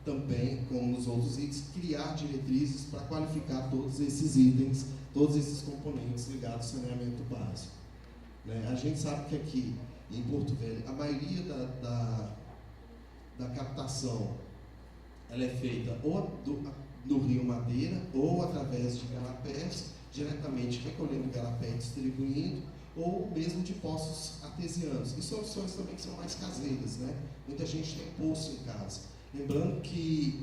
também, como nos outros itens, criar diretrizes para qualificar todos esses itens, todos esses componentes ligados ao saneamento básico. Né? A gente sabe que aqui, em Porto Velho, a maioria da captação ela é feita ou do Rio Madeira ou através de garapés, diretamente recolhendo garapé e distribuindo, ou mesmo de poços artesianos. E soluções também que são mais caseiras, né? Muita gente tem poço em casa. Lembrando que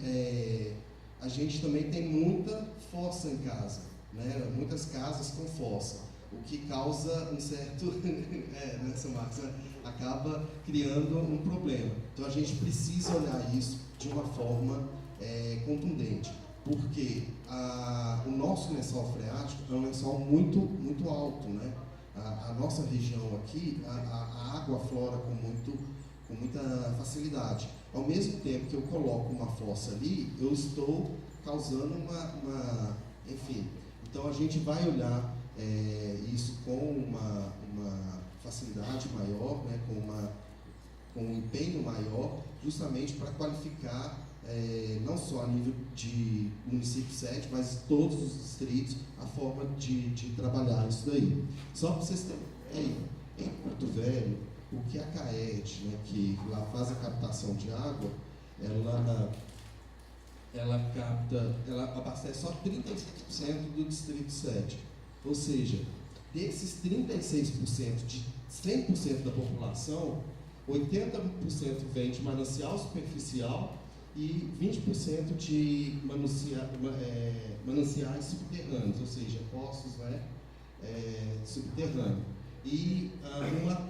a gente também tem muita fossa em casa, né? Muitas casas com fossa, o que causa um certo, nessa Marcos, acaba criando um problema. Então a gente precisa olhar isso de uma forma contundente, porque o nosso lençol freático é um lençol muito, muito alto, né? A nossa região aqui, a água aflora com muita facilidade. Ao mesmo tempo que eu coloco uma fossa ali, eu estou causando enfim. Então a gente vai olhar isso com uma facilidade maior, né, com um empenho maior, justamente para qualificar não só a nível de município 7, mas todos os distritos, a forma de trabalhar isso daí. Só para vocês terem em Porto Velho, o que a CAED, né, que lá faz a captação de água, ela abastece só 36% do distrito 7. Ou seja, desses 36% de 100% da população, 80% vem de manancial superficial e 20% de mananciais subterrâneos, ou seja, poços subterrâneos. E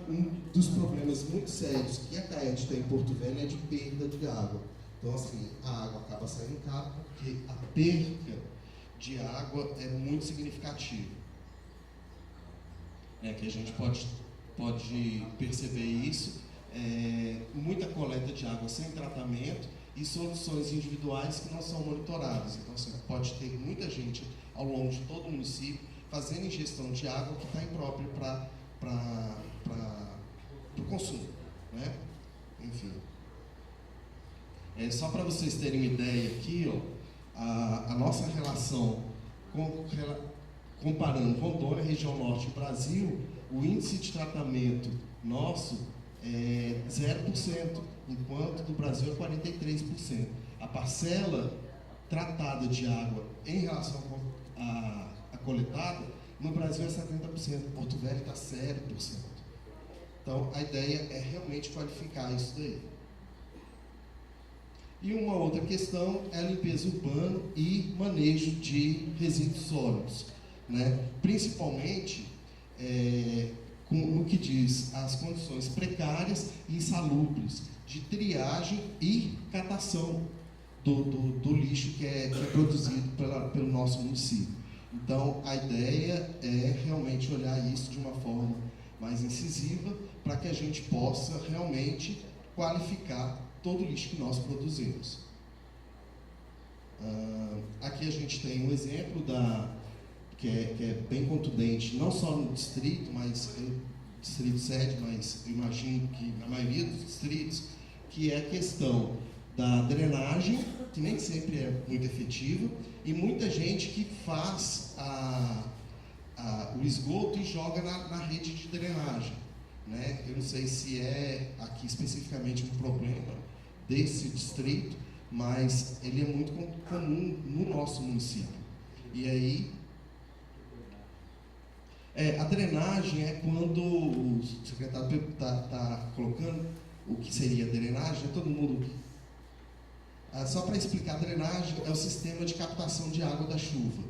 um dos problemas muito sérios que a CAED tem em Porto Velho é de perda de água. Então, assim, a água acaba saindo cara porque a perda de água é muito significativa. Que a gente pode perceber isso, muita coleta de água sem tratamento e soluções individuais que não são monitoradas. Então, assim, pode ter muita gente ao longo de todo o município fazendo ingestão de água que está imprópria para o consumo, né? Enfim. Só para vocês terem uma ideia aqui, ó, a nossa relação comparando Rondônia, região norte do Brasil, o índice de tratamento nosso é 0%, enquanto do Brasil é 43%. A parcela tratada de água em relação à coletada, no Brasil é 70%, Porto Velho está 0%. Então, a ideia é realmente qualificar isso daí. E uma outra questão é a limpeza urbana e manejo de resíduos sólidos, né? Principalmente no que diz as condições precárias e insalubres de triagem e catação do lixo que é produzido pelo nosso município. Então, a ideia é realmente olhar isso de uma forma mais incisiva para que a gente possa realmente qualificar todo o lixo que nós produzimos. Aqui a gente tem um exemplo que é bem contundente, não só no distrito, mas no distrito 7, mas eu imagino que na maioria dos distritos, que é a questão da drenagem, que nem sempre é muito efetiva, e muita gente que faz o esgoto e joga na rede de drenagem, né? Eu não sei se é aqui especificamente um problema desse distrito, mas ele é muito comum no nosso município. E aí, a drenagem é quando o secretário está colocando o que seria a drenagem, todo mundo... só para explicar, a drenagem é o sistema de captação de água da chuva,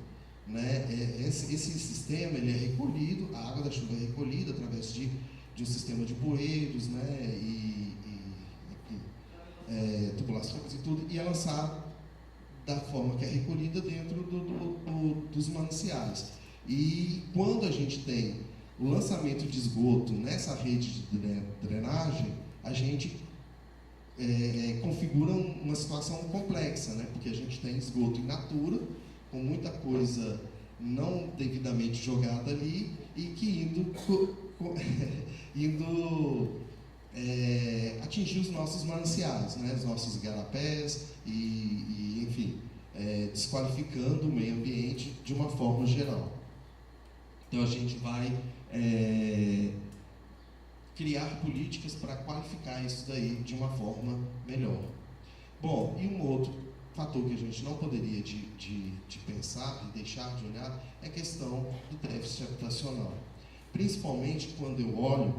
né? Esse sistema ele é recolhido, a água da chuva é recolhida através de um sistema de bueiros, né? Tubulações e tudo, e é lançado da forma que é recolhida dentro dos mananciais. E quando a gente tem o lançamento de esgoto nessa rede de drenagem, a gente configura uma situação complexa, né? Porque a gente tem esgoto in natura, com muita coisa não devidamente jogada ali e que indo atingir os nossos mananciais, né? Os nossos igarapés e desqualificando o meio ambiente de uma forma geral. Então a gente vai criar políticas para qualificar isso daí de uma forma melhor. Bom, e um outro fator que a gente não poderia de pensar e deixar de olhar é a questão do déficit habitacional. Principalmente quando eu olho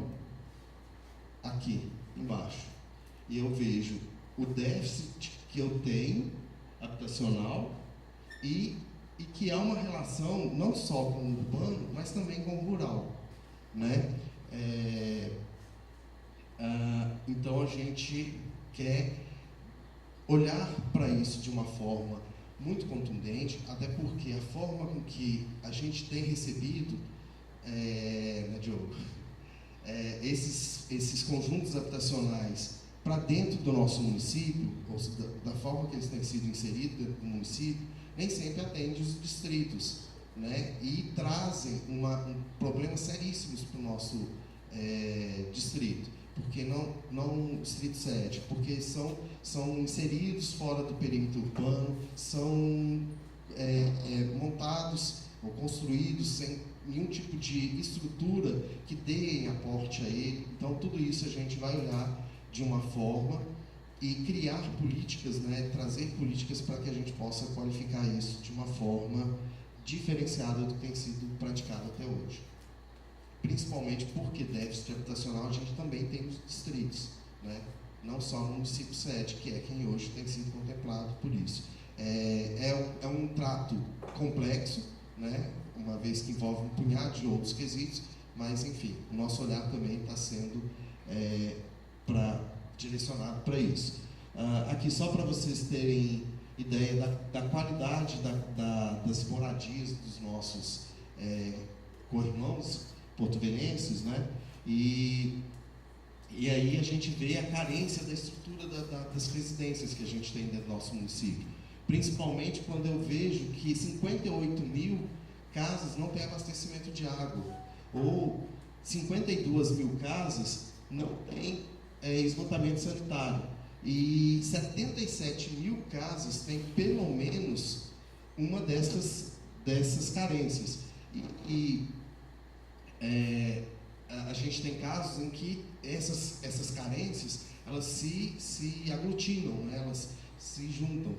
aqui embaixo e eu vejo o déficit que eu tenho habitacional e que há uma relação não só com o urbano, mas também com o rural, né? Então a gente quer olhar para isso de uma forma muito contundente, até porque a forma com que a gente tem recebido, né, Diogo, esses conjuntos habitacionais para dentro do nosso município, ou seja, da forma que eles têm sido inseridos dentro do município, nem sempre atende os distritos, né? E trazem problemas seríssimos para o nosso distrito, porque não distrito sede, porque são inseridos fora do perímetro urbano, são montados ou construídos sem nenhum tipo de estrutura que dê aporte a ele. Então tudo isso a gente vai olhar de uma forma e criar políticas, né, trazer políticas para que a gente possa qualificar isso de uma forma diferenciada do que tem sido praticado até hoje. Principalmente porque déficit habitacional a gente também tem nos distritos, né? Não só no município sede, que é quem hoje tem sido contemplado por isso. É um trato complexo, né? Uma vez que envolve um punhado de outros quesitos, mas enfim, o nosso olhar também está sendo direcionado para isso. Aqui só para vocês terem ideia da qualidade das moradias dos nossos co-irmãos porto-velhenses, né? E aí a gente vê a carência da estrutura das residências que a gente tem dentro do nosso município. Principalmente quando eu vejo que 58 mil casas não têm abastecimento de água, ou 52 mil casas não têm esgotamento sanitário, e 77 mil casas têm pelo menos uma dessas carências. A gente tem casos em que essas carências elas se aglutinam, né? Elas se juntam,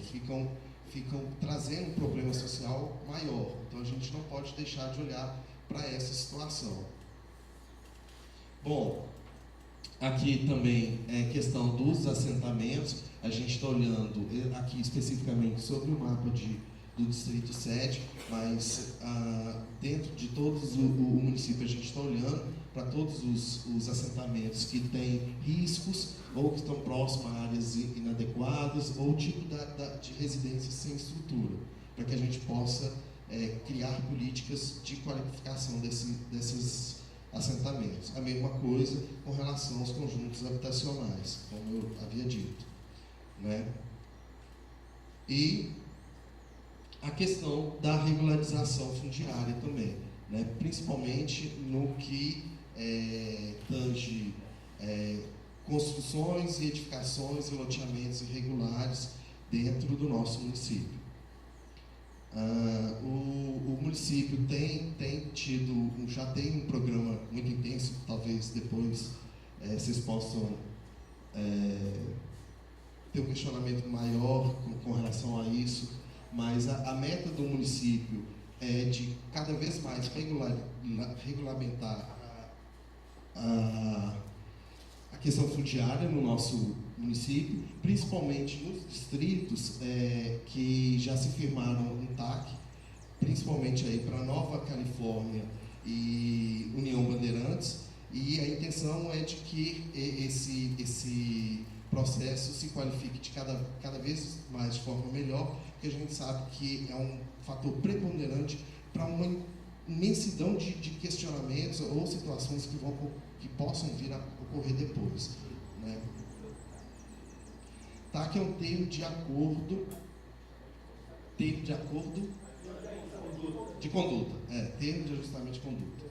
ficam trazendo um problema social maior. Então a gente não pode deixar de olhar para essa situação. Bom, aqui também é questão dos assentamentos. A gente está olhando aqui especificamente sobre o mapa do Distrito 7, mas dentro de todos o município a gente está olhando para todos os assentamentos que têm riscos ou que estão próximos a áreas inadequadas ou tipo de residências sem estrutura, para que a gente possa criar políticas de qualificação desses assentamentos. A mesma coisa com relação aos conjuntos habitacionais, como eu havia dito, né? E a questão da regularização fundiária também, né? Principalmente no que tange construções e edificações e loteamentos irregulares dentro do nosso município. O município já tem um programa muito intenso, talvez depois vocês possam ter um questionamento maior com relação a isso, mas a meta do município é de cada vez mais regulamentar a questão fundiária no nosso município, principalmente nos distritos que já se firmaram um TAC, principalmente aí para Nova Califórnia e União Bandeirantes, e a intenção é de que esse processo se qualifique de cada vez mais de forma melhor, porque a gente sabe que é um fator preponderante para uma imensidão de questionamentos ou situações que possam vir a ocorrer depois, né? Tá, que é um termo de conduta, termo de ajustamento de conduta,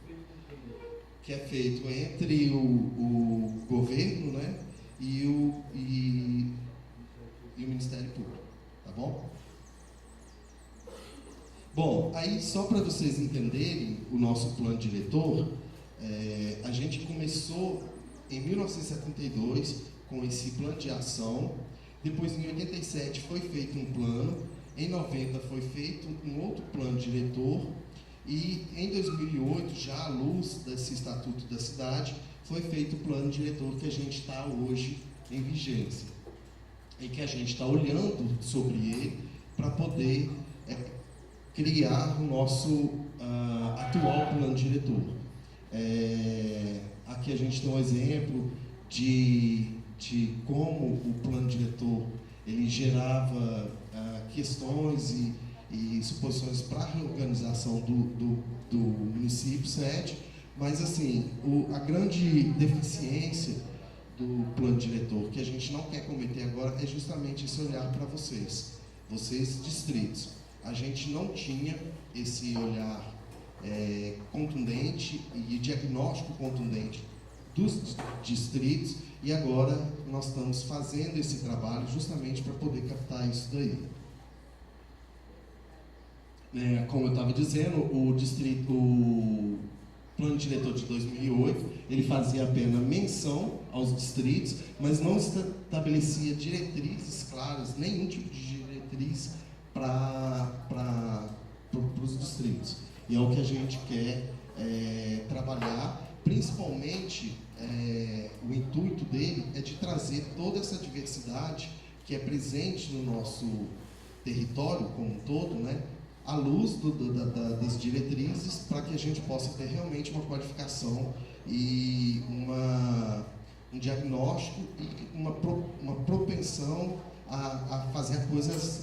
que é feito entre o governo, né, e o Ministério Público, tá bom? Bom, aí só para vocês entenderem o nosso plano diretor, a gente começou em 1972 com esse plano de ação, depois em 87 foi feito um plano, em 90 foi feito um outro plano diretor e em 2008, já à luz desse Estatuto da Cidade, foi feito o plano diretor que a gente está hoje em vigência e que a gente está olhando sobre ele para poder criar o nosso atual plano diretor. Aqui a gente tem um exemplo de como o plano diretor ele gerava questões e suposições para a reorganização do município sede, mas assim, a grande deficiência do plano diretor que a gente não quer cometer agora é justamente esse olhar para vocês distritos. A gente não tinha esse olhar contundente e diagnóstico contundente dos distritos e agora nós estamos fazendo esse trabalho justamente para poder captar isso daí. Como eu estava dizendo, o plano diretor de 2008, ele fazia apenas menção aos distritos, mas não estabelecia diretrizes claras, nenhum tipo de diretriz para os distritos. E é o que a gente quer trabalhar, principalmente o intuito dele é de trazer toda essa diversidade que é presente no nosso território como um todo, né, à luz das diretrizes, para que a gente possa ter realmente uma qualificação e um diagnóstico e uma propensão a fazer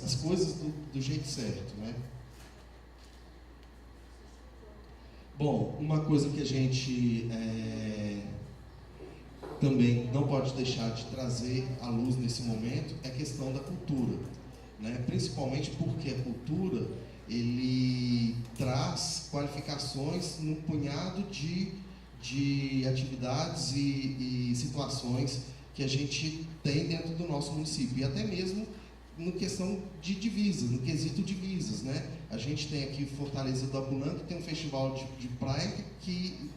as coisas do jeito certo, né? Bom, uma coisa que a gente também não pode deixar de trazer à luz nesse momento é a questão da cultura, né? Principalmente porque a cultura ele traz qualificações num punhado de atividades e situações que a gente tem dentro do nosso município, e até mesmo no questão de divisas, no quesito divisas, né? A gente tem aqui Fortaleza do Abunã, que tem um festival de praia que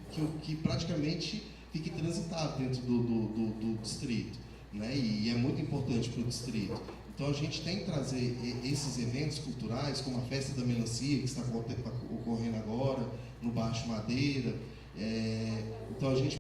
praticamente fica transitável dentro do distrito, né? E é muito importante para o distrito. Então a gente tem que trazer esses eventos culturais, como a Festa da Melancia, que está ocorrendo agora, no Baixo Madeira. Então a gente